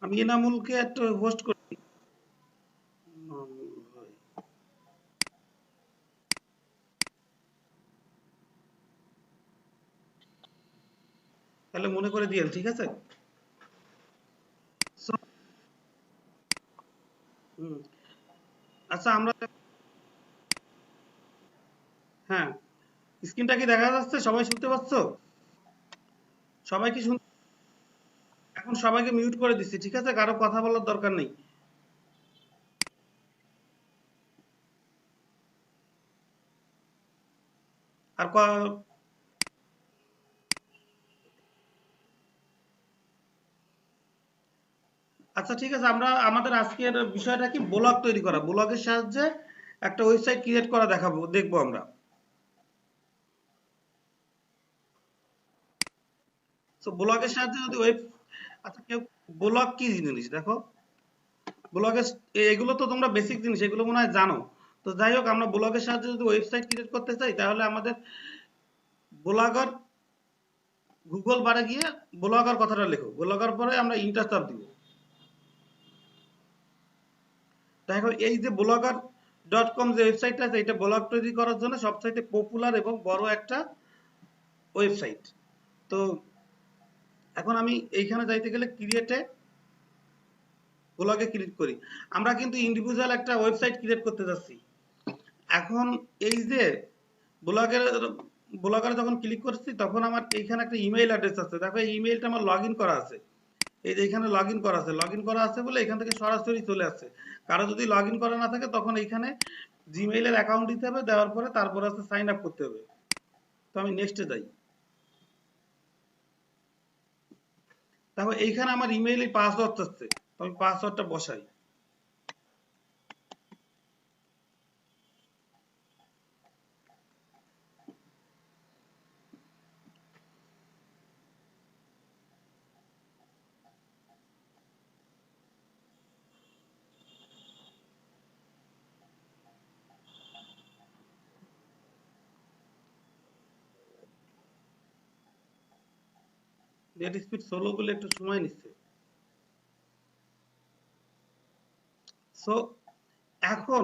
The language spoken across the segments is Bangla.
আমি এনামুলকে একটা হোস্ট করি। এনামুল ভাই। তাহলে মনে করে দিয়েন, ঠিক আছে? So, হুম, আচ্ছা আমরা, হ্যাঁ, স্ক্রিনটা কি দেখা যাচ্ছে? সবাই শুনতে পাচ্ছো? সবাই কি শুন? এখন সবাইকে মিউট করে দিচ্ছি, ঠিক আছে? কারো কথা বলার দরকার নেই। আর আচ্ছা ঠিক আছে, আমরা আমাদের আজকের বিষয়টা কি, ব্লগ তৈরি করা, ব্লগের সাহায্যে একটা ওয়েবসাইট ক্রিয়েট করা দেখাবো, দেখবো আমরা। তো ব্লগের সাহায্যে যদি ওয়েব, আচ্ছা কেউ, ব্লগ কি জিনিস দেখো, ব্লগের, এগুলো তো তোমরা বেসিক জিনিস, এগুলো মনে হয় জানো। তো যাই হোক, আমরা ব্লগের সাহায্যে যদি ওয়েবসাইট ক্রিয়েট করতে চাই, তাহলে আমাদের ব্লগার, গুগল বারে গিয়ে ব্লগার কথাটা লেখো, ব্লগার পরে আমরা ইন্টার চাপ দিব। দেখো এই যে ব্লগার ডট কম যে ওয়েবসাইটটা আছে, এটা ব্লগ তৈরি করার জন্য সবচাইতে পপুলার এবং বড় একটা ওয়েবসাইট। তো এখন আমি এইখানে যাইতে গেলে ক্রিয়েটে ব্লগে ক্লিক করি। আমরা কিন্তু ইন্ডিভিজুয়াল একটা ওয়েবসাইট ক্রিয়েট করতে যাচ্ছি। এখন এই যে ব্লগের, ব্লগারে যখন ক্লিক করছি, তখন আমার এইখানে একটা ইমেইল অ্যাড্রেস আছে। দেখো এই ইমেইলটা আমার লগ ইন করা আছে। এই যে এখানে লগ ইন করা আছে, লগ ইন করা আছে বলে এখান থেকে সরাসরি চলে আসছে। কারো যদি লগ ইন করা না থাকে, তখন এইখানে জিমেইলের অ্যাকাউন্ট দিতে হবে, দেওয়ার পরে তারপরে হচ্ছে সাইন আপ করতে হবে। তো আমি নেক্সটে যাই। দেখো এইখানে আমার ইমেইলে পাসওয়ার্ড চাচ্ছে, তো আমি পাসওয়ার্ডটা বসাই। নেট স্পিড স্লো বলে একটু সময় নিচ্ছে। সো এখন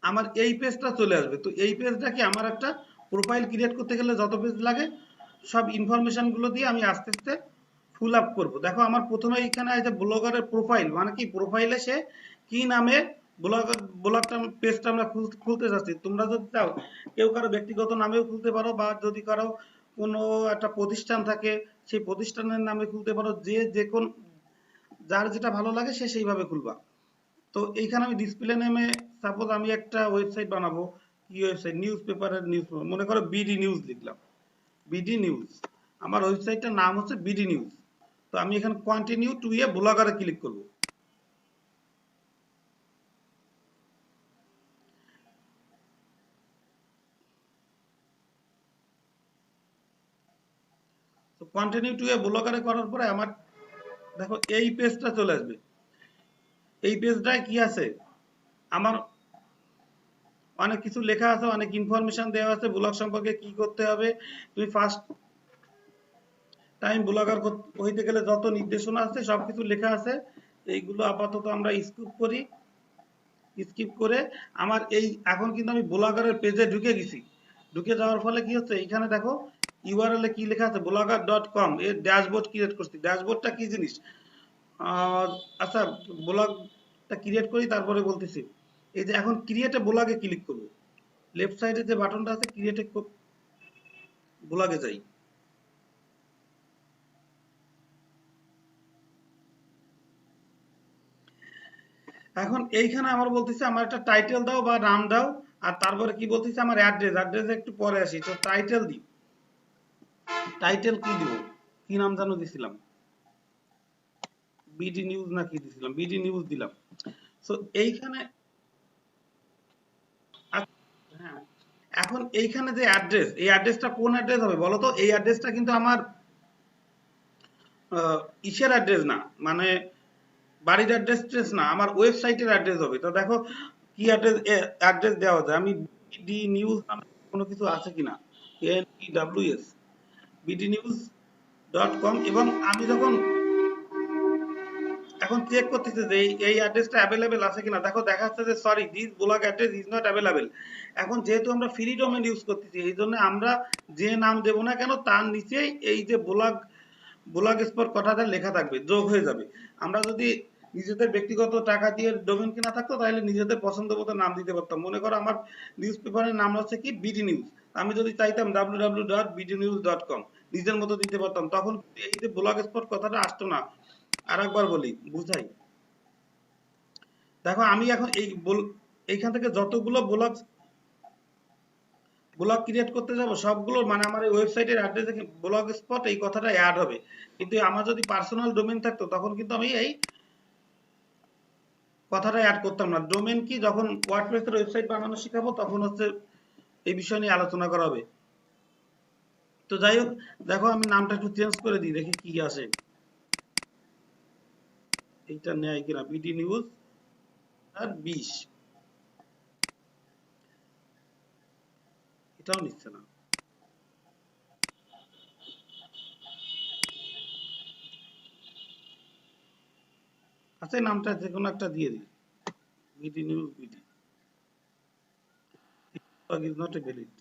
আমার এই পেজটা চলে আসবে। তো এই পেজটা কি, আমার একটা প্রোফাইল ক্রিয়েট করতে গেলে যত পেজ লাগে, সব ইনফরমেশন গুলো দিয়ে আমি আস্তে আস্তে ফুল আপ করব। দেখো আমার প্রথমে এখানে আছে ব্লগারের প্রোফাইল, মানে কি, প্রোফাইলে সে কি নামে ব্লগ, ব্লগটা পেজটা আমরা খুলতে চাচ্ছি। তোমরা যদি চাও, কেউ কারো ব্যক্তিগত নামেও খুলতে পারো, বা যদি কারো কোনো একটা প্রতিষ্ঠান থাকে, সেই প্রতিষ্ঠানের নামে খুলতে পারো। যে যে কোন, যার যেটা ভালো লাগে সে সেইভাবে খুলবা। তো এইখানে আমি ডিসপ্লে নেমে, সাপোজ আমি একটা ওয়েবসাইট বানাবো। কি ওয়েবসাইট? নিউজ পেপারের নিউজ, মনে করো বিডি নিউজ লিখলাম। বিডি নিউজ, আমার ওয়েবসাইটটার নাম হচ্ছে বিডি নিউজ। তো আমি এখানে কন্টিনিউ টু এ ব্লগারে ক্লিক করব। তো কন্টিনিউ টু এ ব্লগারে করার পরে আমার, দেখো এই পেজটা চলে আসবে। এই পেজটায় কি আছে, আমার অনেক কিছু লেখা আছে, অনেক ইনফরমেশন দেওয়া আছে ব্লগ সম্পর্কে কি করতে হবে। তুমি ফার্স্ট টাইম ব্লগার হইতে গেলে যত নির্দেশনা আছে সবকিছু লেখা আছে। এইগুলো আপাতত আমরা স্কিপ করি। স্কিপ করে আমার এই, এখন কিন্তু আমি ব্লগারের পেজে ঢুকে গেছি। ঢুকে যাওয়ার ফলে কি হচ্ছে, এইখানে দেখো ইউআরএল এ কি লেখা আছে, ব্লগার ডট কম এর ড্যাশবোর্ড ক্রিয়েট করছি। ড্যাশবোর্ডটা কি জিনিস? আচ্ছা, ব্লগটা ক্রিয়েট করি তারপরে বলতেছি। এই যে এখন ক্রিয়েটে ব্লগে ক্লিক করব, লেফট সাইডে যে বাটনটা আছে, ক্রিয়েটে ব্লগে যাই। এখন এইখানে আমার বলতেছে আমার একটা টাইটেল দাও বা নাম দাও। আর তারপরে কি বলতেছে, আমার অ্যাড্রেস, অ্যাড্রেস একটু পরে আসি। তো টাইটেল দিই, টাইটেল কি দিব, কি নাম জানো দিছিলাম, বিডি নিউজ না কি দিছিলাম, বিডি নিউজ দিলাম। সো এইখানে, হ্যাঁ, এখন এইখানে যে অ্যাড্রেস, এই অ্যাড্রেসটা কোন অ্যাড্রেস হবে বলো তো? এই অ্যাড্রেসটা কিন্তু আমার ইসের অ্যাড্রেস না, মানে বাড়ির অ্যাড্রেস ট্রেস না, আমার ওয়েবসাইটের অ্যাড্রেস হবে। তো দেখো কি অ্যাড্রেস, অ্যাড্রেস দেওয়া যায়, আমি বিডি নিউজ নামে কোনো কিছু আছে কিনা, NEWS, BD news dot com. এবং আমি যখন এখন চেক করতেছে যে এই অ্যাড্রেসটা অ্যাভেলেবেল আছে কিনা। দেখো দেখাচ্ছে যে sorry this blog address is not available. এখন যেহেতু আমরা ফ্রি ডোমেন ইউজ করতেছি, এই জন্য আমরা যে নাম দেব না কেন তার নিচেই এই যে ব্লগ স্পট কথাটা লেখা থাকবে, যোগ হয়ে যাবে। আমরা যদি নিজেদের ব্যক্তিগত টাকা দিয়ে ডোমেন কিনা থাকতো তাহলে নিজেদের পছন্দ মতো নাম দিতে পারতাম। মনে করো আমার নিউজ পেপারের নাম হচ্ছে কি বিডি নিউজ, আমি যদি চাইতাম www.bdnews.com নিজের মতো দিতে পারতাম, তখন এই যে ব্লগ স্পট কথাটা আসতো না। আর একবার বলি বুঝাই, দেখো আমি এখন এইখান থেকে যতগুলো ব্লগ ক্রিয়েট করতে যাব সবগুলো মানে আমার এই ওয়েবসাইটের অ্যাড্রেসে ব্লগ স্পট এই কথাটা অ্যাড হবে। কিন্তু আমার যদি পার্সোনাল ডোমেন থাকতো তখন কিন্তু আমি এই কথাটা অ্যাড করতাম না। ডোমেন কি, যখন ওয়ার্ডপ্রেসের ওয়েবসাইট বানানো শিখাবো তখন হচ্ছে এই বিষয় নিয়ে আলোচনা করা হবে। তো যাই হোক, দেখো আমি নামটা একটু চেঞ্জ করে দিই, দেখি কি আসে। এইটা নেয় কিনা, বিডি নিউজ আর 20, এটাও নিচ্ছে না। আচ্ছা নামটা যে কোনো একটা দিয়ে দিই, BD news BD is not a valid.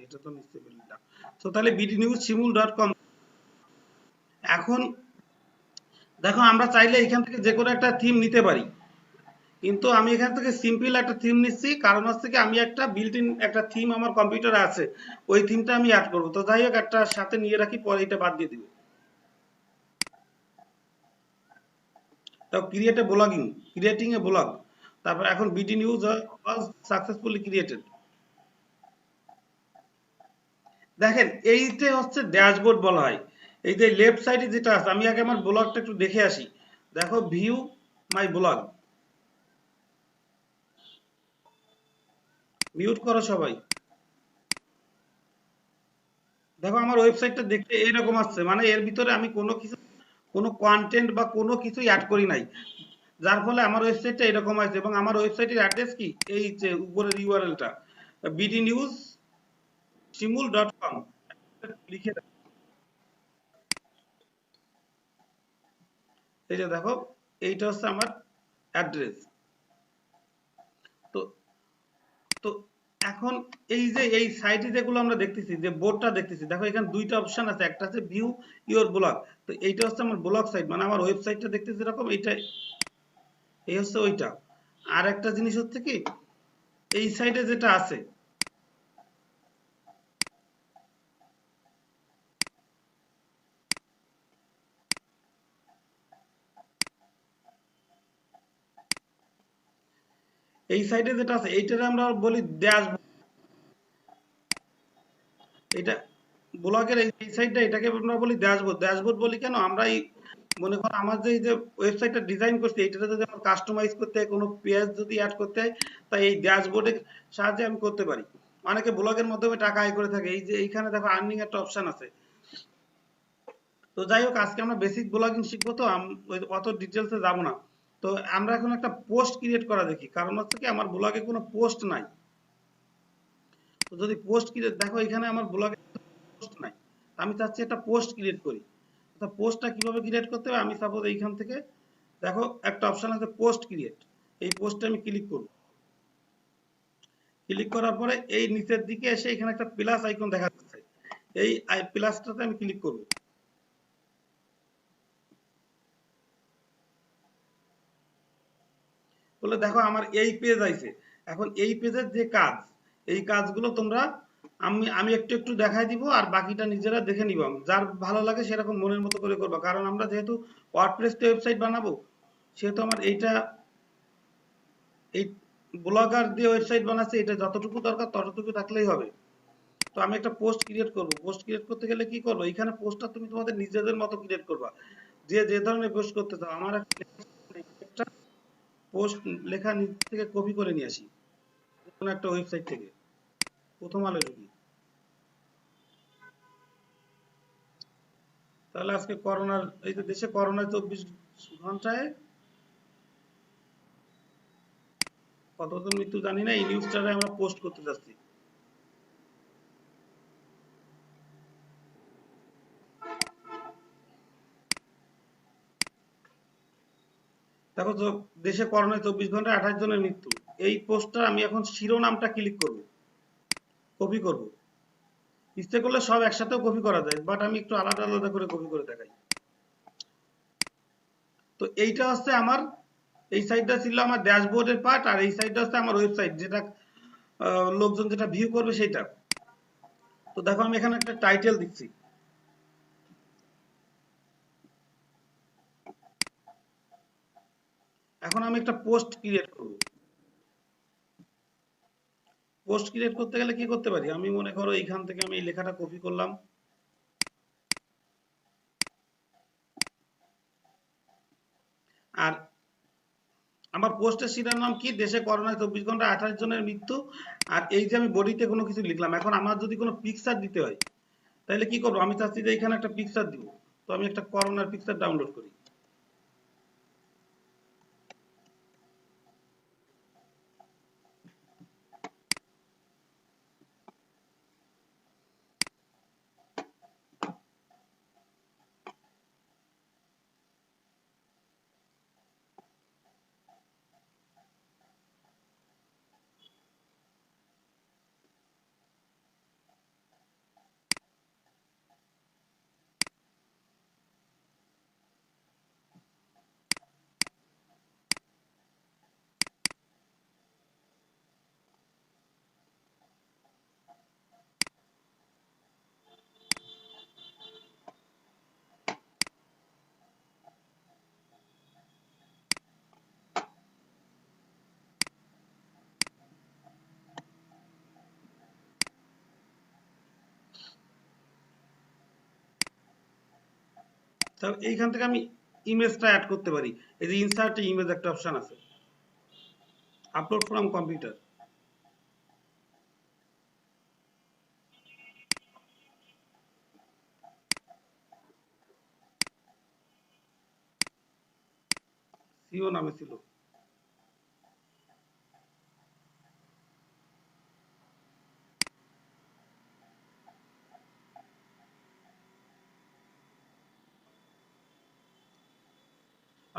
এটা তো নিশ্চয়ই ভ্যালিড না। তো তাহলে বিডি নিউজ শিমুল.com। এখন দেখো আমরা চাইলে এখান থেকে যে কোনো একটা থিম নিতে পারি, কিন্তু আমি এখান থেকে সিম্পল একটা থিম নিচ্ছি, কারণ হচ্ছে কি আমি একটা বিল্ট ইন একটা থিম আমার কম্পিউটারে আছে, ওই থিমটা আমি অ্যাড করবো। তো যাই হোক একটা সাথে নিয়ে রাখি, পরে এটা বাদ দিয়ে দিব। তো create a blogging, creating a blog, তারপর এখন বিডি নিউজ ওয়াজ সাকসেসফুলি ক্রিয়েটেড। দেখেন এইটা হচ্ছে ড্যাশবোর্ড বলা হয়। এই যে লেফট সাইডে যেটা আছে, আমি আগে আমার ব্লগটা একটু দেখে আসি। দেখো ভিউ মাই ব্লগ, মিউট করো সবাই। দেখো আমার ওয়েবসাইটটা দেখতে এরকম আসছে, মানে এর ভিতরে আমি কোনো কন্টেন্ট বা কোনো কিছু অ্যাড করি নাই, যার ফলে আমার ওয়েবসাইটটা এরকম আছে। এবং আমার ওয়েবসাইটের অ্যাড্রেস কি, এই যে উপরের ইউআরএলটা বিডি নিউজ শিমুল.com লিখে দাও। এই যে দেখো এইটা হচ্ছে আমার অ্যাড্রেস। তো তো এখন এই যে এই সাইটে যেগুলো আমরা দেখতেছি, যে বোর্ডটা দেখতেছি, দেখো এখানে দুইটা অপশন আছে, একটা আছে ভিউ ইওর ব্লগ। তো এইটা হচ্ছে আমার ব্লগ সাইট, মানে আমার ওয়েবসাইটটা দেখতেছি এরকম, এইটা এই হচ্ছে ওইটা। আর একটা জিনিস হচ্ছে কি, এই সাইডে যেটা আছে, এই সাইডে যেটা আছে এইটারে আমরা বলি ড্যাশবোর্ড। এটা ব্লগের এই সাইডটা, এটাকে আমরা বলি ড্যাশবোর্ড। ড্যাশবোর্ড বলি কেন, আমরা এই মনে করো আমার যে এই যে ওয়েবসাইটটা ডিজাইন করছি, এইটাতে যদি আমার কাস্টমাইজ করতে হয়, কোনো পেজ যদি অ্যাড করতে হয়, তাই এই ড্যাশবোর্ডের সাহায্যে আমি করতে পারি। অনেকে ব্লগের মাধ্যমে টাকা আয় করে থাকে, এই যে এইখানে দেখো আর্নিং একটা অপশন আছে। তো যাই হোক আজকে আমরা বেসিক ব্লগিং শিখবো, তো অত ডিটেলসে যাব না। তো আমরা এখন একটা পোস্ট ক্রিয়েট করা দেখি, কারণ হচ্ছে কি আমার ব্লগে কোনো পোস্ট নাই। তো যদি পোস্ট ক্রিয়েট, দেখো এখানে আমার ব্লগে পোস্ট নাই, আমি চাচ্ছি একটা পোস্ট ক্রিয়েট করি। তো পোস্টটা কিভাবে ক্রিয়েট করতে হবে, আমি সাপোজ এইখান থেকে দেখো একটা অপশন আছে পোস্ট ক্রিয়েট, এই পোস্টে আমি ক্লিক করব। ক্লিক করার পরে এই নিচের দিকে এসে এখানে একটা প্লাস আইকন দেখা যাচ্ছে, এই প্লাসটাতে আমি ক্লিক করব। বলে দেখো আমার এই পেজ আইছে। এখন এই পেজের যে কাজ, এই কাজগুলো তোমরা আমি আমি একটু একটু দেখাই দিব, আর বাকিটা নিজেরা দেখে নিবা, যার ভালো লাগে সেরকম মনের মতো করে করবা। কারণ আমরা যেহেতু ওয়ার্ডপ্রেস ওয়েবসাইট বানাবো, সেহেতু আমার এইটা এই ব্লগার দিয়ে ওয়েবসাইট বানাচ্ছে, এটা যতটুকু দরকার ততটুকু থাকলেই হবে। তো আমি একটা পোস্ট ক্রিয়েট করব। পোস্ট ক্রিয়েট করতে গেলে কি করবো, এখানে পোস্টটা তুমি তোমাদের নিজেদের মতো ক্রিয়েট করবা, যে যে ধরনের পোস্ট করতে চাও। আমার একটা পোস্ট লেখা নিচ থেকে কপি করে নিয়ে আসি, কোনো একটা ওয়েবসাইট থেকে, প্রথম আলো ঢুকি। তাহলে আজকে করোনার এই যে দেশে করোনা 24 ঘন্টায় কতজন মৃত্যু জানি না, এই নিউজটারে আমরা পোস্ট করতে যাচ্ছি। দেখো তো, দেশে করোনায় 24 ঘন্টায় 28 জনের মৃত্যু। এই পোস্টটা আমি এখন শিরোনামটা ক্লিক করব, কপি করব। ইচ্ছে করলে সব একসাথেও কপি করা যায়, বাট আমি একটু আলাদা আলাদা করে কপি করে দেখাই। তো এইটা হচ্ছে আমার, এই সাইডটা ছিল আমার ড্যাশবোর্ডের পার্ট, আর এই সাইডটা হচ্ছে আমার ওয়েবসাইট, যেটা লোকজন যেটা ভিউ করবে সেটা। তো দেখো আমি এখানে একটা টাইটেল দিচ্ছি। এখন আমি একটা পোস্ট ক্রিয়েট করব। পোস্ট ক্রিয়েট করতে গেলে কি করতে পারি, আমি মনে করো এইখান থেকে আমি এই লেখাটা কপি করলাম, আর আমার পোস্টের শিরোনাম কি, দেশে করোনায় 24 ঘন্টায় 28 জনের মৃত্যু। আর এই যে আমি বডিতে কোনো কিছু লিখলাম, এখন আমার যদি কোনো পিকচার দিতে হয় তাহলে কি করবো, আমি চাচ্ছি যে এখানে একটা পিকচার দিব। তো আমি একটা করোনার পিকচার ডাউনলোড করি। তো এইখান থেকে আমি ইমেজটা অ্যাড করতে পারি। এই যে ইনসার্ট ইমেজ একটা অপশন আছে, আপলোড ফ্রম কম্পিউটার। সিও নামে ছিল।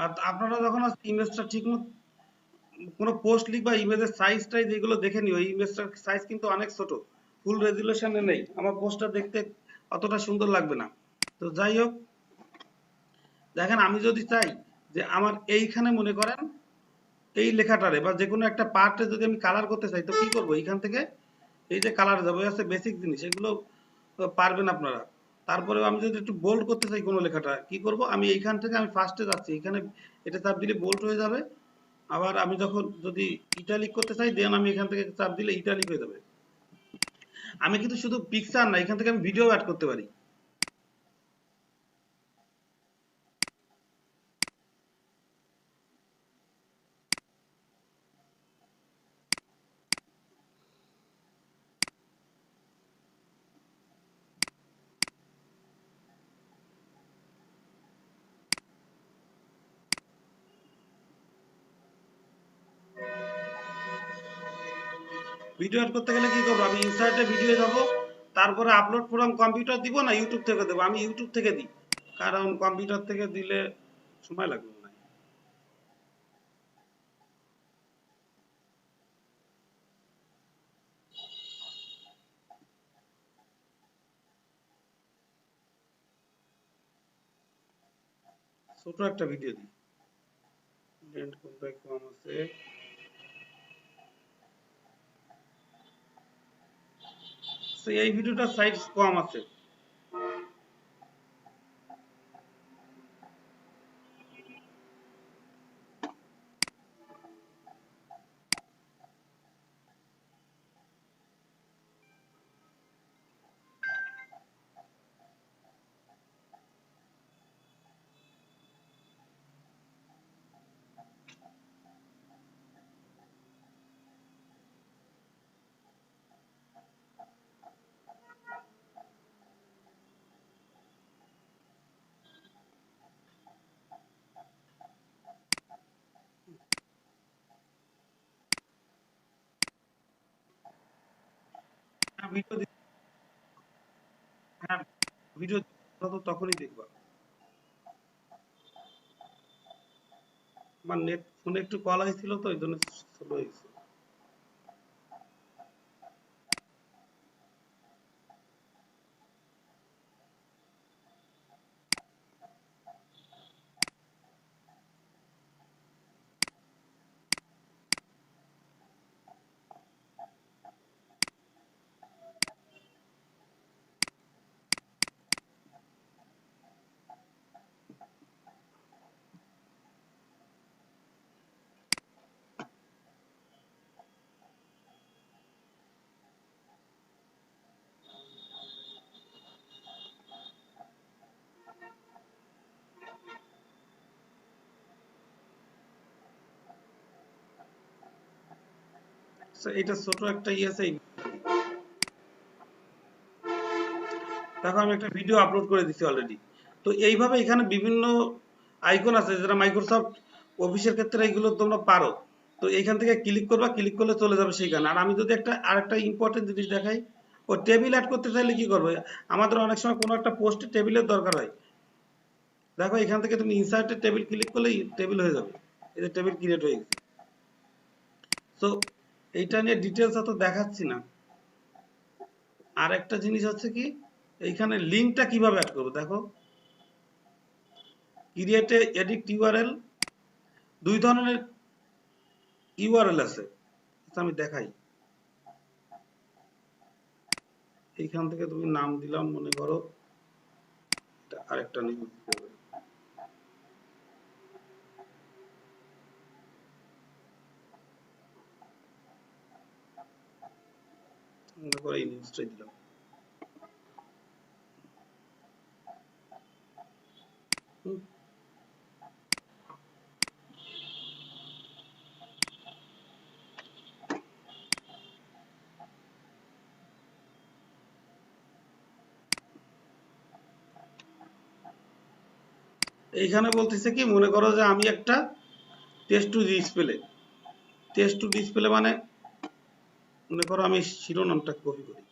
আর আপনারা যখন ইমেজটা ঠিক মতো কোনো পোস্ট লিখবা, ইমেজের সাইজ টাইজ এগুলো দেখে নিও। এই ইমেজটার সাইজ কিন্তু অনেক ছোট, ফুল রেজুলেশনে নেই, আমার পোস্টটা দেখতে অতটা সুন্দর লাগবে না। তো যাই হোক, দেখেন আমি যদি চাই যে আমার এইখানে মনে করেন এই লেখাটারে বা যে কোনো একটা পার্টে যদি আমি কালার করতে চাই, তো কি করব, এইখান থেকে এই যে কালার যাবো, আছে বেসিক জিনিস, এগুলো পারবেন আপনারা। তারপরে আমি যদি একটু বোল্ড করতে চাই কোনো লেখাটা, কি করব, আমি এইখান থেকে আমি ফার্স্টে যাচ্ছি, এখানে এটা চাপ দিলে বোল্ড হয়ে যাবে। আবার আমি যখন যদি ইটালিক করতে চাই, দেন আমি এখান থেকে চাপ দিলে ইটালিক হয়ে যাবে। আমি কিন্তু শুধু পিকচার না, এখান থেকে আমি ভিডিও অ্যাড করতে পারি। ভিডিও অ্যাড করতে গেলে কি করবো, আমি ইনসার্টে ভিডিও যাবো, তারপরে আপলোড ফ্রম কম্পিউটার দিব না ইউটিউব থেকে দেবো, আমি ইউটিউব থেকে দিই, কারণ কম্পিউটার থেকে দিলে সময় লাগবে না। ছোট একটা ভিডিও দিই, লেন্থ কোনটায় কম আছে, এই ভিডিওটার সাইজ কম আছে। ভিডিও হ্যাঁ ভিডিও তো তখনই দেখবা। আমার নেট ফোনে একটু কল আসছিল তো এই জন্য স্লো হয়েছে। এটা ছোট একটা ইয়ে আছে। দেখো আমি একটা ভিডিও আপলোড করে দিচ্ছি অলরেডি। তো এইভাবে এখানে বিভিন্ন আইকন আছে যেটা মাইক্রোসফট অফিসের ক্ষেত্রে এগুলো তোমরা পারো। তো এইখান থেকে ক্লিক করবা, ক্লিক করলে চলে যাবে সেইখানে। আর আমি যদি আরেকটা ইম্পর্টেন্ট জিনিস দেখাই, ও টেবিল অ্যাড করতে চাইলে কি করবে, আমাদের অনেক সময় কোনো একটা পোস্টে টেবিলের দরকার হয়। দেখো এখান থেকে তুমি ইনসার্টে টেবিল ক্লিক করলেই টেবিল হয়ে যাবে। এই যে টেবিল ক্রিয়েট হয়ে গেছে। তো এইটা নিয়ে ডিটেলস অত দেখাচ্ছি না। আর একটা জিনিস হচ্ছে কি, এইখানে লিঙ্কটা কিভাবে অ্যাড করবো দেখো, ক্রিয়েট এডিট ইউআরএল, দুই ধরনের ইউআরএল আছে, আমি দেখাই। এইখান থেকে তুমি নাম দিলাম, মনে করো আরেকটা নেম দিতে হবে, মনে করো এই নিউজটাই দিলাম। এইখানে বলতেছে কি, মনে করো যে আমি একটা text to display, text to display মানে মনে করো আমি শিরোনামটা কপি করি,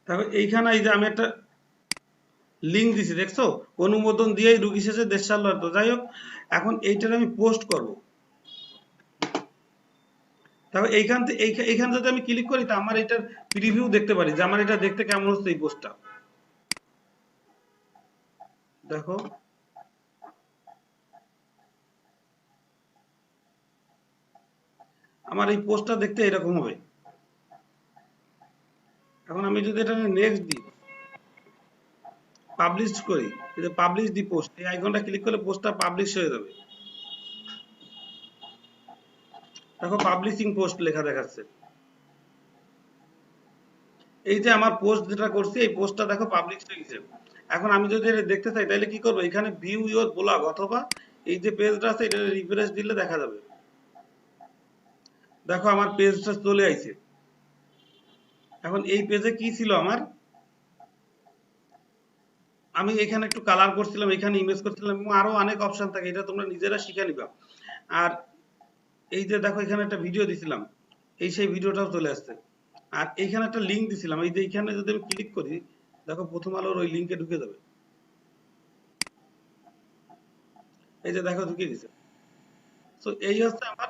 তারপর এইখানে এই যে আমি একটা লিঙ্ক দিছি দেখছো, অনুমোদন দিয়েই রুগী শেষে দেশ চালু। তো যাই হোক, এখন এইটার আমি পোস্ট করব। তারপর এইখান যদি আমি ক্লিক করি, তা আমার এটার প্রিভিউ দেখতে পারি যে আমার এটা দেখতে কেমন হচ্ছে এই পোস্টটা। দেখো আমার এই পোস্টটা দেখতে এরকম হবে। এখন আমি যদি এটা নেক্সট দিই, পাবলিশ করি, এই যে পাবলিশ দি পোস্ট, এই আইকনটা ক্লিক করলে পোস্টটা পাবলিশ হয়ে যাবে। দেখো পাবলিশিং পোস্ট লেখা দেখাচ্ছে। এই যে আমার পোস্ট যেটা করছি, এই পোস্টটা দেখো পাবলিশ হয়ে গেছে। এখন আমি যদি এটা দেখতে চাই তাহলে কি করবো, এখানে ভিউ ইওর ব্লগ অথবা এই যে পেজটা আছে এটা রিফ্রেশ দিলে দেখা যাবে। দেখো আমার পেজটা চলে আইছে। এখন এই পেজে কি ছিল আমার, আমি এখানে একটু কালার করছিলাম, এখানে ইমেজ করছিলাম, এবং আরো অনেক অপশন থাকে, এটা তোমরা নিজেরা শিখে নিবা। আর এই যে দেখো এখানে একটা ভিডিও দিছিলাম, এই সেই ভিডিওটাও চলে আসছে। আর এইখানে একটা লিঙ্ক দিছিলাম, এই যে এইখানে যদি আমি ক্লিক করি, দেখো প্রথম আলোর ওই লিঙ্কে ঢুকে যাবে। এই যে দেখো ঢুকে গেছে। তো এই হচ্ছে আমার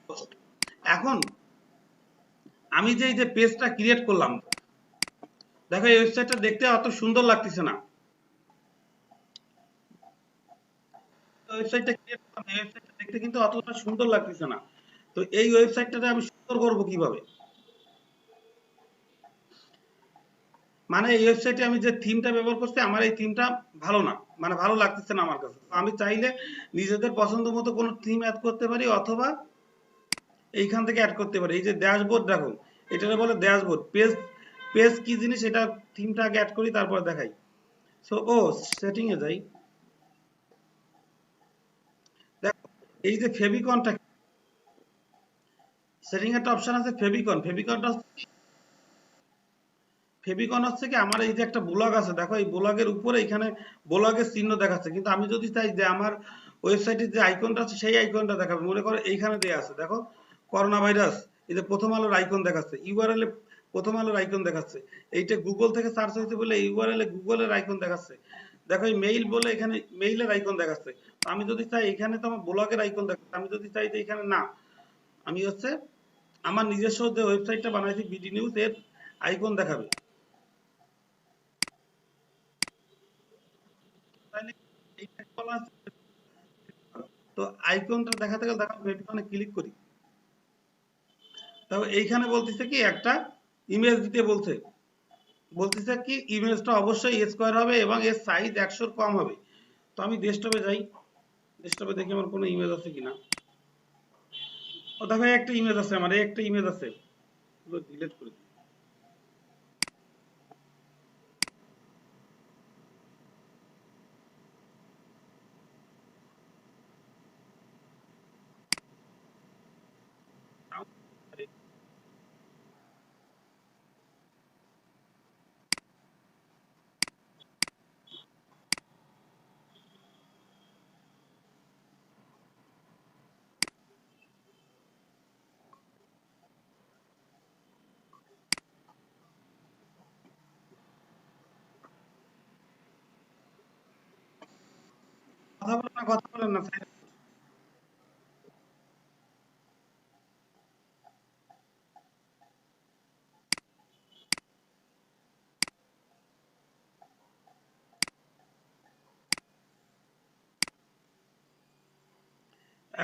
পোস্ট। এখন আমি যে এই যে পেজটা ক্রিয়েট করলাম, দেখো এই ওয়েবসাইটটা দেখতে অত সুন্দর লাগতেছে না। ওয়েবসাইটটা ক্রিয়েট করলাম, এই ওয়েবসাইটটা দেখতে কিন্তু অতটা সুন্দর লাগতেছে না। তো এই ওয়েবসাইটটাকে আমি সুন্দর করব কিভাবে, মানে এই ওয়েবসাইটে আমি যে থিমটা ব্যবহার করছি, আমার এই থিমটা ভালো না, মানে ভালো লাগতেছে না আমার কাছে। আমি চাইলে নিজেদের পছন্দ মতো কোনো থিম অ্যাড করতে পারি, অথবা এইখান থেকে অ্যাড করতে পারি। এই যে ড্যাশবোর্ড দেখো, এটাকে বলে ড্যাশবোর্ড, পেজ পেজ কি জিনিস এটা থিমটা আগে অ্যাড করি তারপর দেখাই। সো সেটিং এ যাই। দেখো এই যে ফেভিকনটা, সেটিং একটা অপশন আছে ফেভিকন। ফেভিকন হচ্ছে কি আমার এই যে একটা ব্লগ আছে, দেখো এই ব্লগের উপরে এখানে ব্লগের চিহ্ন দেখাচ্ছে, কিন্তু আমি যদি চাই যে আমার ওয়েবসাইটের যে আইকনটা আছে সেই আইকনটা দেখাবে, মনে করো এইখানে দেয়া আছে, দেখো করোনা ভাইরাস, এই যে প্রথম আলোর আইকন দেখাচ্ছে, ইউআরএল এ প্রথম আলোর আইকন দেখাচ্ছে, এইটা গুগল থেকে সার্চ হয়েছে বলে ইউআরএল এ গুগলের আইকন দেখাচ্ছে, দেখো এই মেইল বলে এখানে মেইলের আইকন দেখাচ্ছে। তো আমি যদি চাই এখানে তো আমার ব্লগের আইকন দেখাচ্ছে, আমি যদি চাই যে এখানে না, আমি হচ্ছে আমার নিজস্ব যে ওয়েবসাইটটা বানাইছি বিডি নিউজ এর আইকন দেখাবে, তাহলে এইটা বলা আছে। তো আইকনটা দেখাতে গেলে দেখো এখানে ক্লিক করি, তবে এইখানে বলতেছে কি একটা ইমেজ দিতে বলছে, বলতেছে কি ইমেজটা অবশ্যই স্কোয়ার হবে এবং এর সাইজ 100 কম হবে। তো আমি ডেস্কটপে যাই, ডেস্কটপে দেখি আমার কোনো ইমেজ আছে কিনা। ও দেখো একটা ইমেজ আছে, আমার একটা ইমেজ আছে, ডিলিট করে দিই। কথা বলেন না।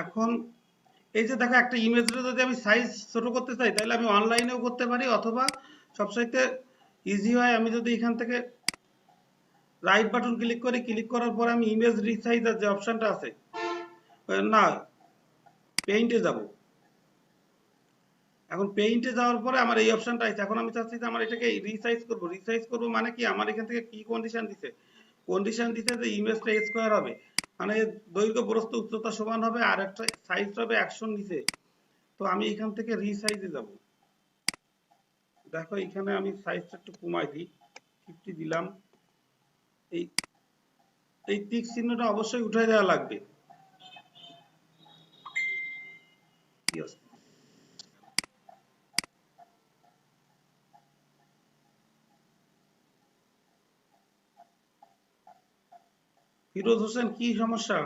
এখন এই যে দেখো একটা ইমেজের যদি আমি সাইজ ছোট করতে চাই তাহলে আমি অনলাইনেও করতে পারি, অথবা সবচাইতে ইজি হয় আমি যদি এখান থেকে রাইট বাটন ক্লিক করি, ক্লিক করার পরে আমি ইমেজ রিসাইজার যে অপশনটা আছে, না পেইন্টে যাব। এখন পেইন্টে যাওয়ার পরে আমার এই অপশনটা আছে, এখন আমি চাচ্ছি যে আমার এটাকে রিসাইজ করব। রিসাইজ করব মানে কি, আমার এখান থেকে কি কন্ডিশন দিছে, কন্ডিশন দিছে যে ইমেজটা স্কোয়ার হবে, মানে এর দৈর্ঘ্য প্রস্থ উচ্চতা সমান হবে আর একটা সাইজ হবে 100 নিচে। তো আমি এখান থেকে রিসাইজে যাব। দেখো এখানে আমি সাইজটা একটু কমাই দিই, 50 দিলাম। এই এই টিক চিহ্নটা অবশ্যই উঠে দেওয়া লাগবে। কি আছে? ফিরোজ হোসেন কি সমস্যা?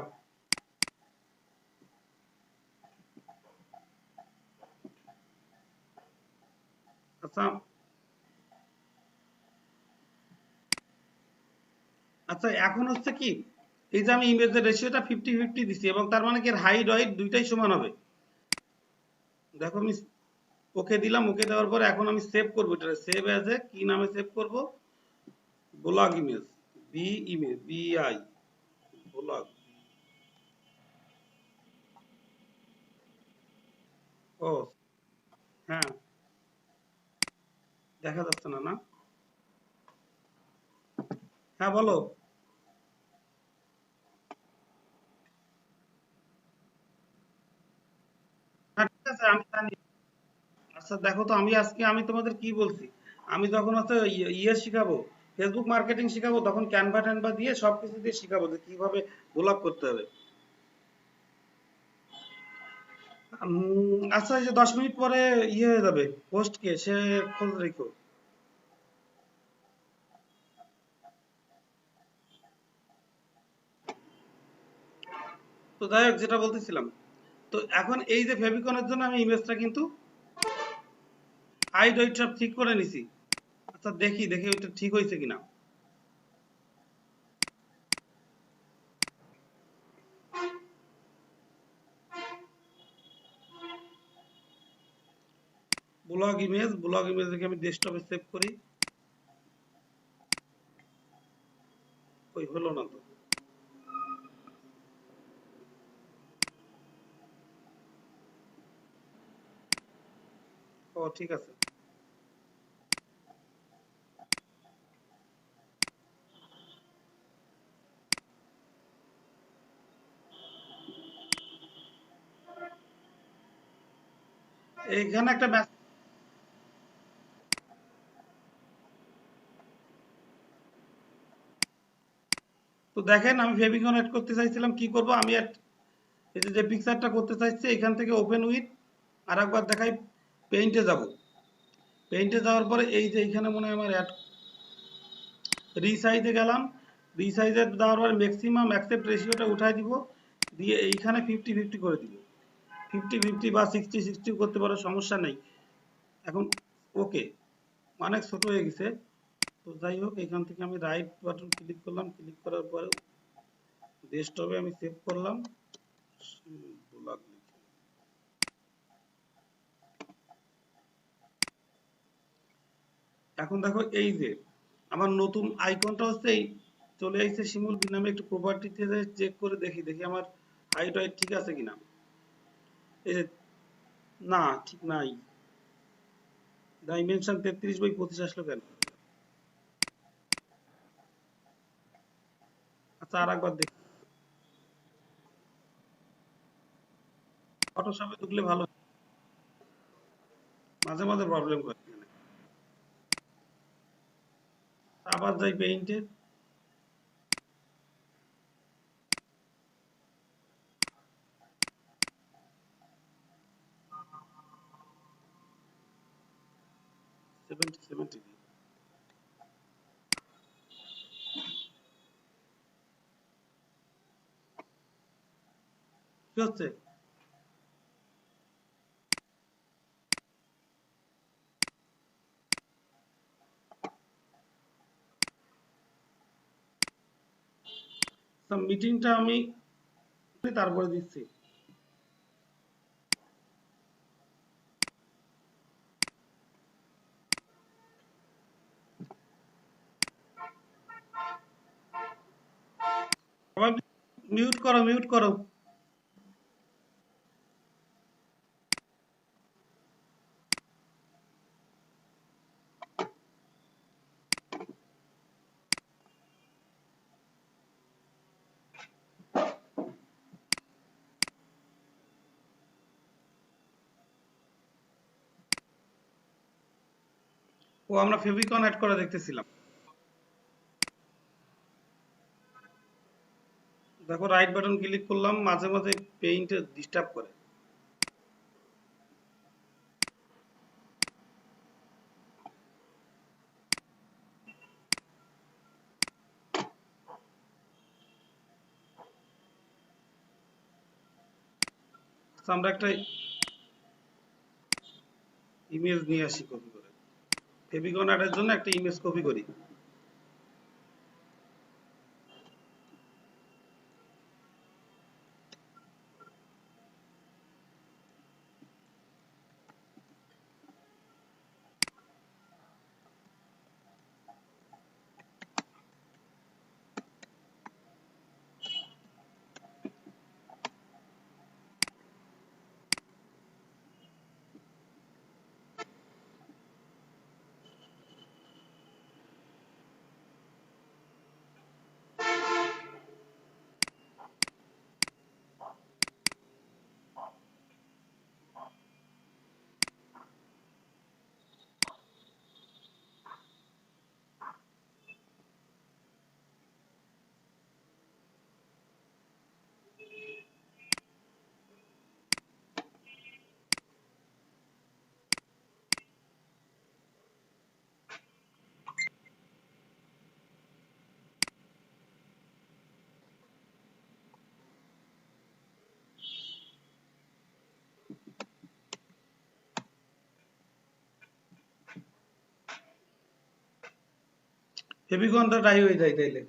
আচ্ছা, আচ্ছা এখন হচ্ছে কি, এই যে আমি ইমেজের রেশিওটা 50-50 দিছি এবং তার মানে কি এর হাইট ওয়েট দুইটাই সমান হবে। দেখো আমি ওকে দিলাম, ওকে দেওয়ার পরে এখন আমি সেভ করবো, এটা সেভ অ্যাজ এ কি নামে সেভ করব, blog image, B I blog. ও হ্যাঁ, দেখা যাচ্ছে না, না? হ্যাঁ বলো। হ্যাঁ ঠিক আছে, আমি জানি। আচ্ছা দেখো তো আমি আজকে আমি তোমাদের কি বলছি, আমি যখন হচ্ছে ইয়ে শিখাবো, ফেসবুক মার্কেটিং শিখাবো, তখন ক্যানভা ট্যানভা দিয়ে সবকিছু দিয়ে শিখাবো যে কিভাবে গোলাপ করতে হবে। আচ্ছা এই যে 10 মিনিট পরে ইয়ে হয়ে যাবে, পোস্ট কে সে খোঁজ রেখো। তো যাই হোক, যেটা বলতেছিলাম, তো এখন এই যে ফেভিকনের জন্য আমি ইমেজটা কিন্তু হাইট ওয়েট সব ঠিক করে নিছি। আচ্ছা দেখি দেখি ওইটা ঠিক হয়েছে কিনা। ব্লগ ইমেজ দেখে আমি ডেস্কটপে সেভ করি। ওই হলো না তো। ও ঠিক আছে। এইখানে একটা তো দেখেন আমি ফেভিকন অ্যাড করতে চাইছিলাম, কি করব আমি এই যে পিকচারটা করতে চাইছি এখান থেকে ওপেন উইথ, আর একবার দেখাই, পেইন্টে যাব। পেইন্টে যাওয়ার পরে এই যে এইখানে মনে হয় আমার অ্যাড, রিসাইজে গেলাম, রিসাইজে দেওয়ার পরে ম্যাক্সিমাম অ্যাকসেপ্ট রেশিওটা উঠাই দিব, দিয়ে এইখানে 50-50 করে দিব, 50-50 বা 60-60 করতে পারো, সমস্যা নেই। এখন ওকে, অনেক ছোট হয়ে গেছে। তো যাই হোক, এখান থেকে আমি রাইট বাটন ক্লিক করলাম, ক্লিক করার পরে ডেস্কটপে আমি সেভ করলাম ব্লগ লিখে। এখন দেখো এই যে আমার নতুন আইকনটা হচ্ছে এই চলে আসছে শিমুল বি নামে, একটু প্রপার্টিতে চেক করে দেখি, দেখি আমার হাইট হাইট ঠিক আছে কিনা। এই যে না, ঠিক নাই, ডাইমেনশন 33/25 আসলো কেন? আচ্ছা আর একবার দেখি, ফটোশপে ঢুকলে ভালো, মাঝে মাঝে প্রবলেম করে এখানে। আবার যাই পেইন্টে, 70 দিই। কি হচ্ছে? মিটিংটা আমি তারপরে দিচ্ছি। আবার মিউট করো, মিউট করো। ও আমরা ফেভিকন অ্যাড করে দেখতেছিলাম। দেখো রাইট বাটন ক্লিক করলাম, মাঝে মাঝে পেইন্ট ডিস্টার্ব করে। আচ্ছা, আমরা একটা ইমেজ নিয়ে আসি কপি করে, ফেভিকন অ্যাডের জন্য একটা ইমেজ কপি করি। ফেভিকনটা ড্রাই হয়ে যায় তাইলে।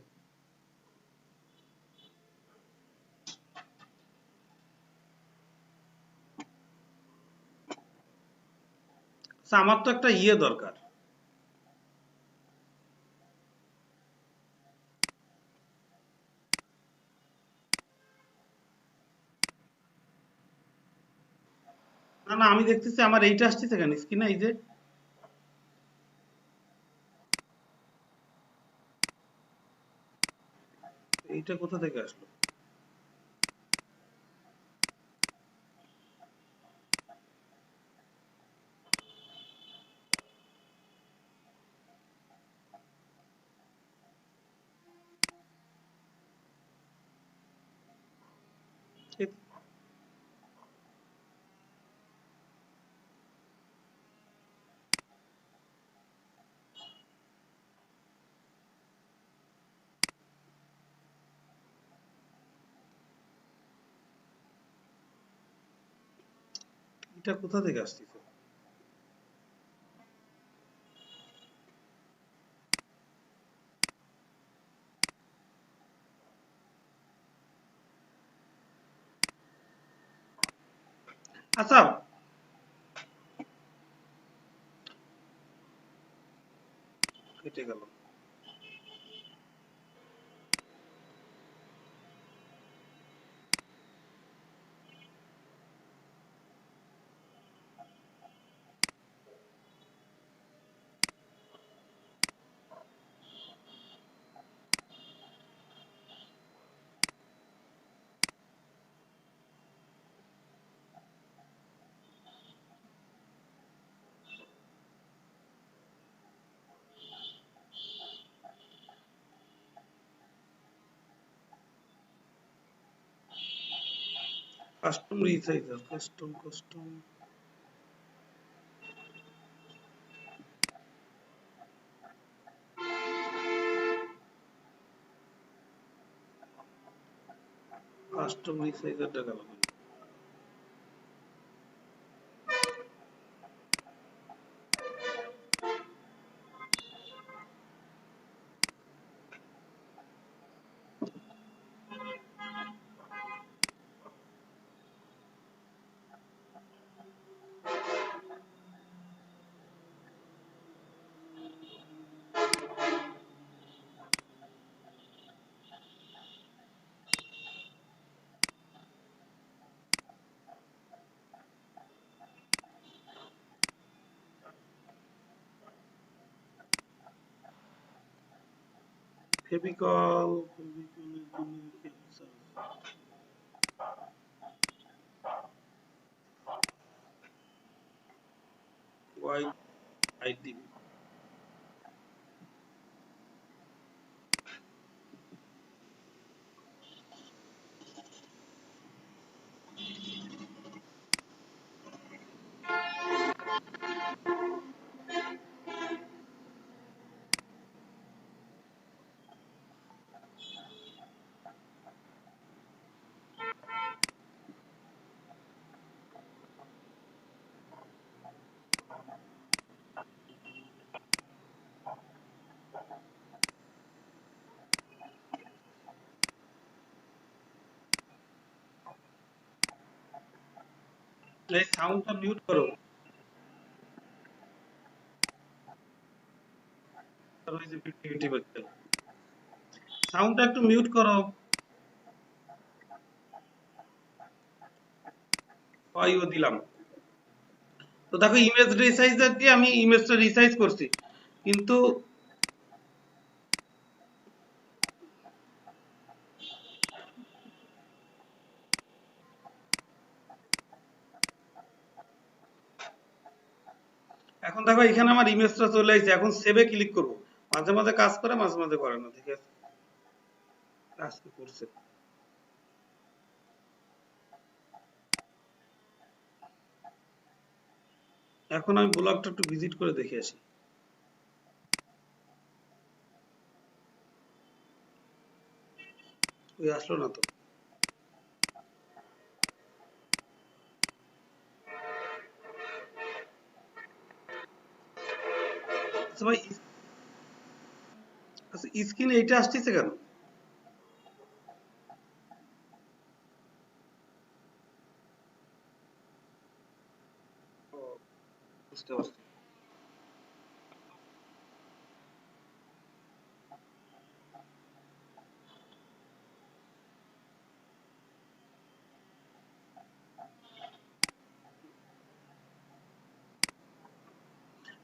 আচ্ছা, আমার তো একটা ইয়ে দরকার। না না, আমি দেখতেছি আমার এইটা আসতেছে কেন স্ক্রিনে, এই যে এইটা কোথা থেকে আসলো? এটা কোথা থেকে আসতেছে? আচ্ছা, কেটে গেল। কাস্টম রিসাইজার, কাস্টম রিসাইজারটা গেল। Fevicol, white ID. এই সাউন্ডটা মিউট করো। সাউন্ডটা একটু মিউট করো। ও দিলাম। তো দেখো ইমেজ রিসাইজার দিয়ে আমি ইমেজটা রিসাইজ করছি, কিন্তু এখন দেখো এখানে আমার ইমেজটা চলে আসছে। এখন সেভে ক্লিক করব। মাঝে মাঝে কাজ করে, মাঝে মাঝে করে না। ঠিক আছে, আজকে করছে। এখন আমি ব্লগটা একটু ভিজিট করে দেখে আসি। ওই আসলো না তো। আচ্ছা ভাই, আচ্ছা স্ক্রিনে এইটা আসতেছে কেন? ও, বুঝতে পারছি।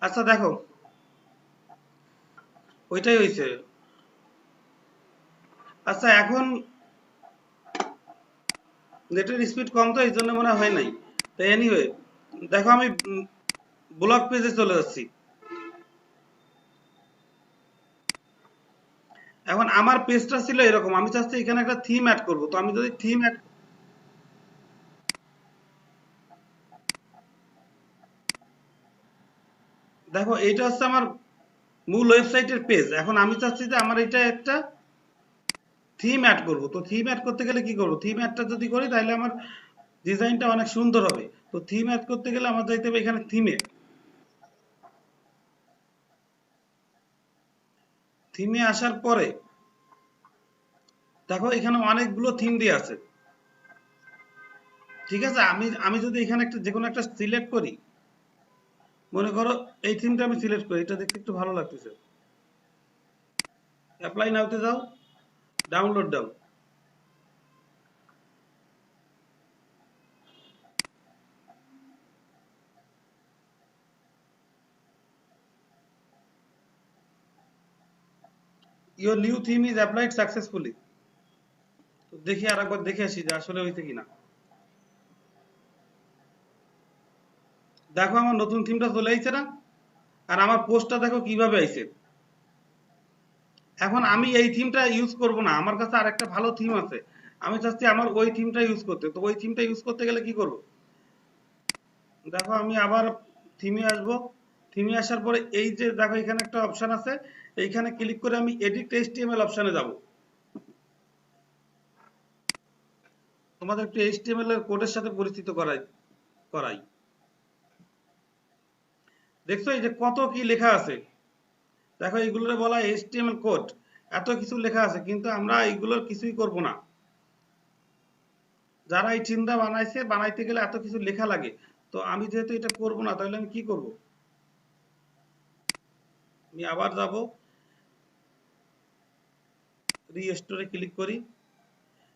আচ্ছা দেখো, ওইটাই হয়েছে। আচ্ছা এখন নেটের স্পিড কম, তো এই জন্য মনে হয় নাই। তাই এনিওয়ে, দেখো আমি ব্লগ পেজে চলে যাচ্ছি। এখন আমার পেজটা ছিল এরকম, আমি চাচ্ছি এখানে একটা থিম অ্যাড করব। তো আমি যদি থিম অ্যাড, দেখো এইটা হচ্ছে আমার মূল ওয়েবসাইটের পেজ। এখন আমি চাচ্ছি যে আমার এটা একটা থিম অ্যাড করব। তো থিম অ্যাড করতে গেলে কি করব? থিম অ্যাডটা যদি করি তাহলে আমার ডিজাইনটা অনেক সুন্দর হবে। তো থিম অ্যাড করতে গেলে আমার যাইতে হবে এখানে থিমে। থিমে আসার পরে দেখো এখানে অনেকগুলো থিম দিয়ে আছে। ঠিক আছে, আমি আমি যদি এখানে একটা যে কোনো একটা সিলেক্ট করি, মনে করো এই থিমটা আমি সিলেক্ট করি, এটা দেখতে একটু ভালো লাগতেছে। অ্যাপ্লাই নাওতে যাও, ডাউনলোড দাও। Your new theme is applied successfully. তো দেখি আর একবার দেখে আসি যে আসলে হয়েছে কিনা। দেখো আমার নতুন থিমটা চলে আইছে না? আর আমার পোস্টটা দেখো কিভাবে আইছে। এখন আমি এই থিমটা ইউজ করব না, আমার কাছে আর একটা ভালো থিম আছে। আমি চাচ্ছি আমার ওই থিমটা ইউজ করতে। তো ওই থিমটা ইউজ করতে গেলে কি করব? দেখো আমি আবার থিমে আসব। থিমে আসার পরে এই যে দেখো এখানে একটা অপশন আছে, এইখানে ক্লিক করে আমি এডিট এইচটিএমএল অপশনে যাব। তোমাদের একটু এইচটিএমএল এর কোডের সাথে পরিচিত করাই করাই। দেখছো এই যে কত কি লেখা আছে। দেখো এইগুলোর বলা এইচটিএমএল কোড। এত কিছু লেখা আছে, কিন্তু আমরা এইগুলোর কিছুই করব না। যারা এই থিমটা বানাইছে, বানাইতে গেলে এত কিছু লেখা লাগে। তো আমি যেহেতু এটা করব না, তাহলে আমি কি করব? আমি আবার যাব, রিস্টোরে ক্লিক করি।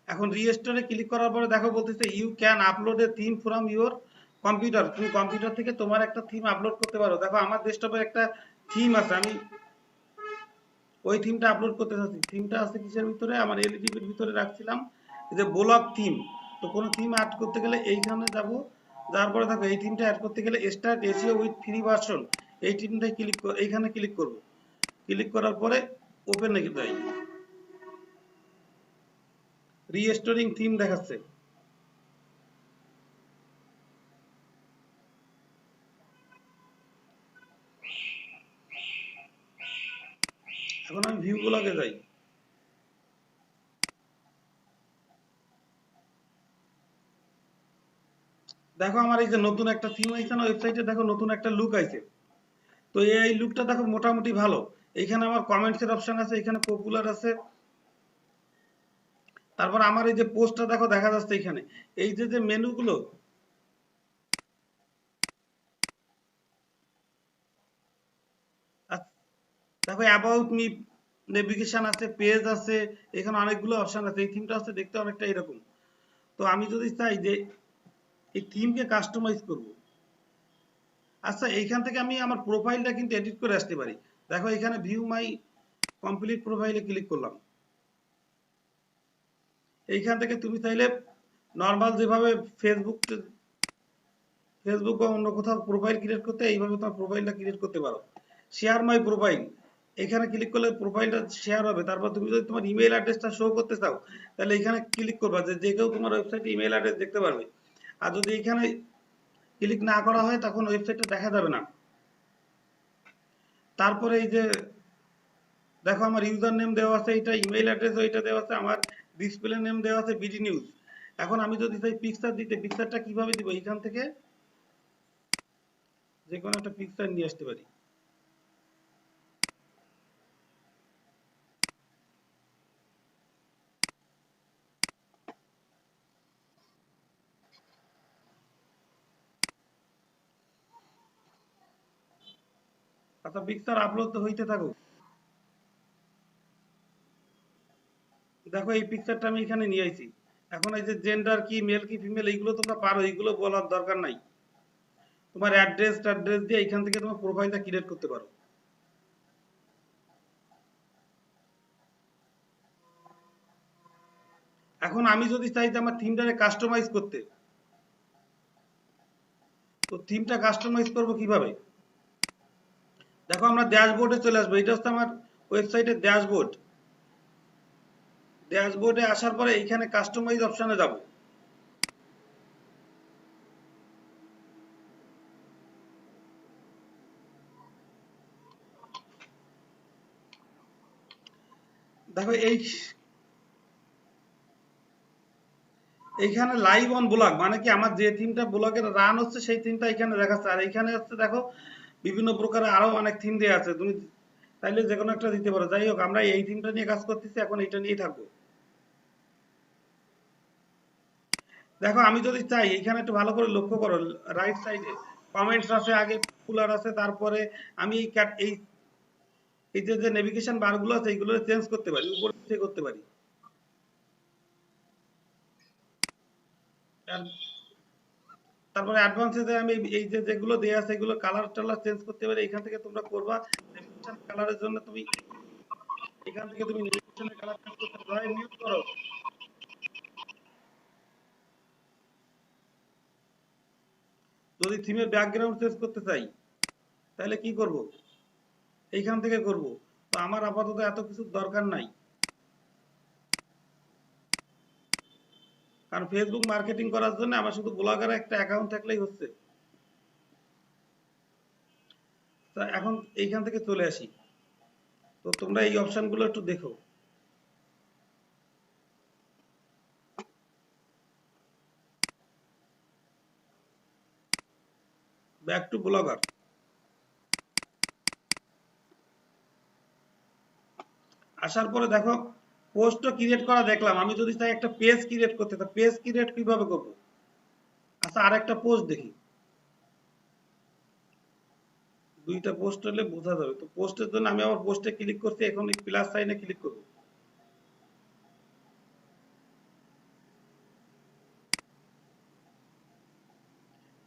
এখন রিস্টোরে ক্লিক করার পরে দেখো বলতেছে you can upload a theme from your computer. তুমি কম্পিউটার থেকে তোমার একটা থিম আপলোড করতে পারো। দেখো আমার ডেস্কটপে একটা থিম আছে, আমি ওই থিমটা আপলোড করতে চাচ্ছি। থিমটা আছে কিসের ভিতরে? আমার এলইডি এর ভিতরে রাখছিলাম, এই যে ব্লক থিম। তো কোনো থিম অ্যাড করতে গেলে এইখানে যাব। যাওয়ার পরে দেখো এই থিমটা অ্যাড করতে গেলে start SEO with free version, এই থিমটাই ক্লিক এইখানে ক্লিক করব। ক্লিক করার পরে ওপেন রেখে দেয়, রিস্টোরিং থিম দেখাচ্ছে। এখন আমি ভিউ গুলোকে যাই। দেখো আমার এই যে নতুন একটা থিম আইছে না ওয়েবসাইটে, দেখো নতুন একটা লুক আইছে। তো এই লুকটা দেখো মোটামুটি ভালো। এইখানে আমার কমেন্টস এর অপশন আছে, এখানে পপুলার আছে। তারপর আমার এই যে পোস্টটা দেখো দেখা যাচ্ছে এখানে। এই যে যে মেনুগুলো, দেখো অ্যাবাউট মি, নেভিগেশন আছে, পেজ আছে, এখানে অনেকগুলো অপশন আছে। এই থিমটা হচ্ছে দেখতে অনেকটা এরকম। তো আমি যদি চাই যে এই থিমকে কাস্টমাইজ করব, আচ্ছা এইখান থেকে আমি আমার প্রোফাইলটা কিন্তু এডিট করে আসতে পারি। দেখো এখানে ভিউ মাই কমপ্লিট প্রোফাইলে ক্লিক করলাম। এইখান থেকে তুমি চাইলে নর্মাল যেভাবে ফেসবুক ফেসবুক বা অন্য কোথাও প্রোফাইল ক্রিয়েট করতে, এইভাবে তোমার প্রোফাইলটা ক্রিয়েট করতে পারো। শেয়ার মাই প্রোফাইল, এখানে ক্লিক করলে প্রোফাইলটা শেয়ার হবে। তারপর তুমি যদি তোমার ইমেল অ্যাড্রেসটা শো করতে চাও, তাহলে এখানে ক্লিক করবা, যে যে কেউ তোমার ওয়েবসাইটে ইমেল অ্যাড্রেস দেখতে পারবে। আর যদি এখানে ক্লিক না করা হয়, তখন ওয়েবসাইটটা দেখা যাবে না। তারপরে এই যে দেখো আমার ইউজার নেম দেওয়া আছে, এটা ইমেল অ্যাড্রেস এটা দেওয়া আছে, আমার ডিসপ্লে নেম দেওয়া আছে বিডি নিউজ। এখন আমি যদি চাই পিকচার দিতে, পিকচারটা কিভাবে দিব? এখান থেকে যে কোনো একটা পিকচার নিয়ে আসতে পারি। আচ্ছা পিকচার আপলোড তো হইতে থাকুক। দেখো এই পিকচারটা আমি এখানে নিয়ে আইছি। এখন এই যে জেন্ডার কি, মেল কি ফিমেল, এইগুলো তোমরা পারো, এইগুলো বলার দরকার নাই। তোমার অ্যাড্রেস দিয়ে এখান থেকে তোমার প্রোফাইলটা ক্রিয়েট করতে পারো। এখন আমি যদি চাই যে আমার থিমটাকে কাস্টমাইজ করতে, তো থিমটা কাস্টমাইজ করব কিভাবে? দেখো আমরা ড্যাশবোর্ডে চলে আসবো। এটা হচ্ছে আমার ওয়েবসাইটের ড্যাশবোর্ড। ড্যাশবোর্ডে আসার পরে এইখানে কাস্টমাইজ অপশনে যাব। দেখো এইখানে লাইভ অন ব্লগ মানে কি আমার যে থিমটা ব্লগের রান হচ্ছে সেই থিমটা এখানে দেখাচ্ছে, আর এইখানে হচ্ছে দেখো বিভিন্ন প্রকারের আরো অনেক থিম দেওয়া আছে, তুমি তাইলে যে কোনো একটা দিতে পারো। যাই হোক, আমরা এই থিমটা নিয়ে কাজ করতেছি, এখন এইটা নিয়েই থাকবো। দেখো আমি যদি চাই, এখানে একটু ভালো করে লক্ষ্য করো, রাইট সাইডে কমেন্টস আছে, আগে পপুলার আছে, তারপরে আমি এই যে নেভিগেশন বার গুলো আছে এইগুলো চেঞ্জ করতে পারি, উপর থেকে করতে পারি। আর তারপরে অ্যাডভান্সে আমি এই যে যেগুলো দেয়া আছে এগুলো কালার টালার চেঞ্জ করতে পারি, এখান থেকে তোমরা করবা। নেভিগেশন কালারের জন্য তুমি এখান থেকে তুমি নেভিগেশনের কালার চেঞ্জ করতে পারো, মিউট করো। যদি থিমের ব্যাকগ্রাউন্ড চেঞ্জ করতে চাই তাহলে কি করব, এইখান থেকে করব। তো আমার আপাতত এত কিছু দরকার নাই, কারণ ফেসবুক মার্কেটিং করার জন্য আমার শুধু ব্লগার একটা অ্যাকাউন্ট থাকলেই হচ্ছে। তা এখন এইখান থেকে চলে আসি, তো তোমরা এই অপশনগুলো একটু দেখো। ব্যাক টু ব্লগার, আসার পরে দেখো পোস্টও ক্রিয়েট করা দেখলাম। আমি যদি চাই একটা পেজ ক্রিয়েট করতে, তো পেজ ক্রিয়েট কিভাবে করব? আচ্ছা, আর একটা পোস্ট দেখি, দুইটা পোস্ট হলে বোঝা যাবে। তো পোস্টের জন্য আমি আবার পোস্টে ক্লিক করছি, এখন এই প্লাস সাইনে ক্লিক করব।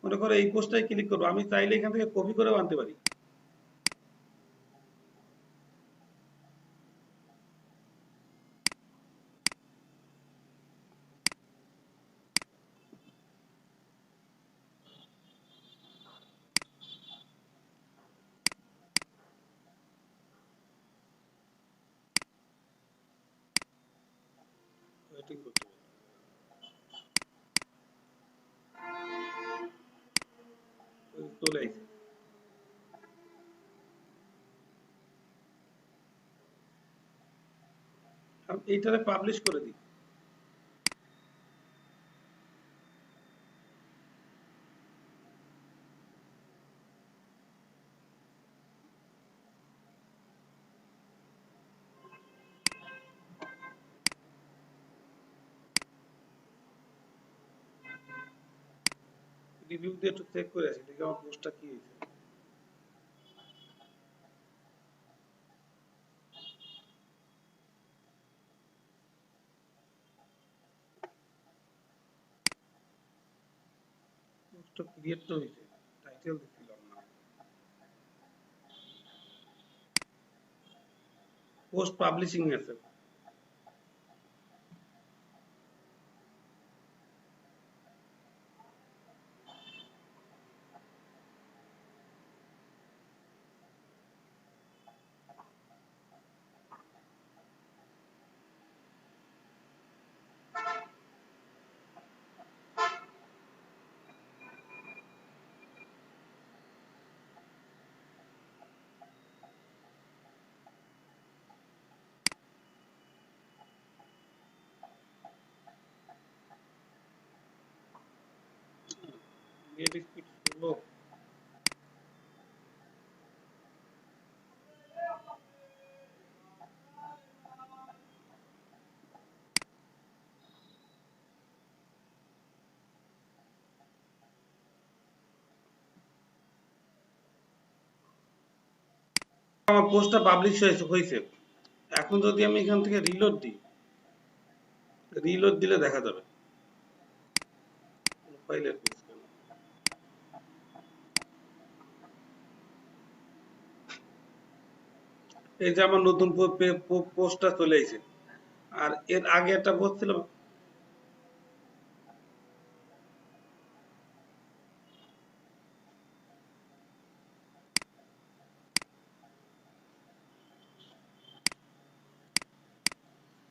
মনে করো এই পোস্টটাই ক্লিক করবো, আমি চাইলে এখান থেকে কপি করেও আনতে পারি। ওয়েটিং করতে হবে। চলে আইছে। আমি এইটারে পাবলিশ করে দিই। রিভিউ দিয়ে একটু চেক করে আসি, দেখি আমার পোস্টটা কি হয়েছে। পোস্টটা ক্রিয়েট তো হয়েছে, টাইটেল দিছিলাম না, পোস্ট পাবলিশিং আছে। Net speed slow. আমার পোস্টটা পাবলিশ হয়েছে। এখন যদি আমি এখান থেকে রিলোড দিই, রিলোড দিলে দেখা যাবে ফাইলের পেজ কেন। এই যে আমার নতুন পোস্টটা চলে এসেছে, আর এর আগে একটা পোস্ট ছিল।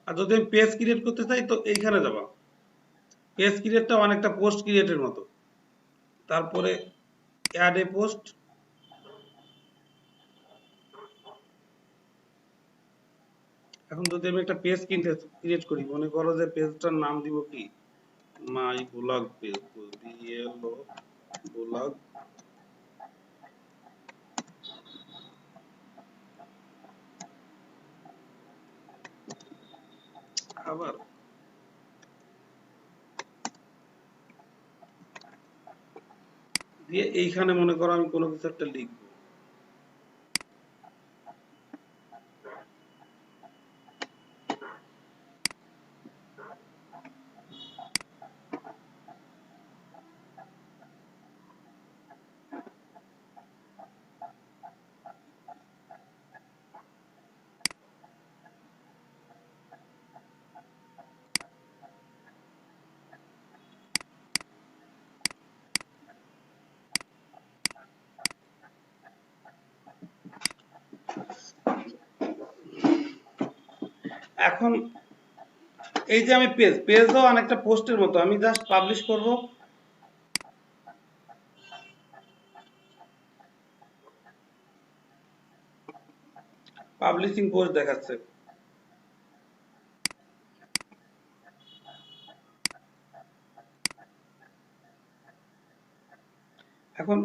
আর যদি আমি পেজ ক্রিয়েট করতে চাই তো এইখানে যাবা, পেজ ক্রিয়েটটা অনেকটা পোস্ট ক্রিয়েটের মতো। তারপরে অ্যাড এ পোস্ট, এখন যদি আমি একটা পেজ ক্রিয়েট করি, মনে করো যে পেজটার নাম দিব কি my blog page, BLO blog, আবার দিয়ে এইখানে মনে করো আমি কোনো কিছু একটা লিখবো। এখন এই যে আমি পেজও অনেকটা পোস্টের মতো, আমি জাস্ট পাবলিশ করব, পাবলিশিং পোস্ট দেখাচ্ছে। এখন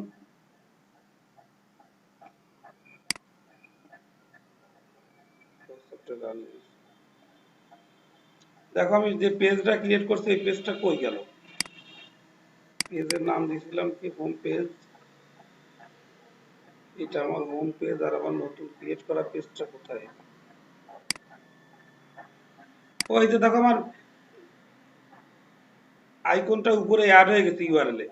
দেখো আমি যে পেজটা ক্রিয়েট করছি এই পেজটা কই গেল? পেজের নাম দিয়েছিলাম কি হোম পেজ, এটা আমার হোম পেজ, আর আমার নতুন ক্রিয়েট করা পেজটা কোথায়? ওই যে দেখো আমার আইকনটা উপরে অ্যাড হয়ে গেছে ইউআরএল এ।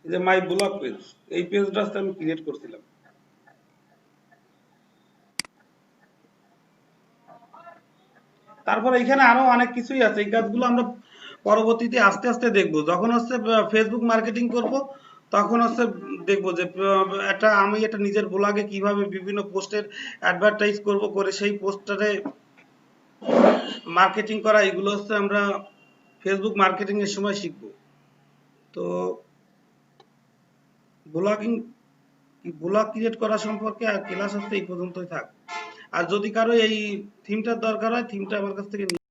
এই যে মাই ব্লগ পেজ, এই পেজটা আমি ক্রিয়েট করছিলাম। তারপর এখানে আরো অনেক কিছুই আছে, এই কাজগুলো আমরা পরবর্তীতে আস্তে আস্তে দেখবো। যখন হচ্ছে ফেসবুক মার্কেটিং করব তখন হচ্ছে দেখবো যে আমি এটা নিজের ব্লগে কিভাবে বিভিন্ন পোস্টের অ্যাডভার্টাইজ করব, করে সেই পোস্টারে মার্কেটিং করা, এগুলো হচ্ছে আমরা ফেসবুক মার্কেটিং এর সময় শিখবো। তো ব্লগিং, ব্লগ ক্রিয়েট করা সম্পর্কে আর ক্লাস হচ্ছে এই পর্যন্তই থাক। আর যদি কারো এই থিমটার দরকার হয়, থিমটা আমার কাছ থেকে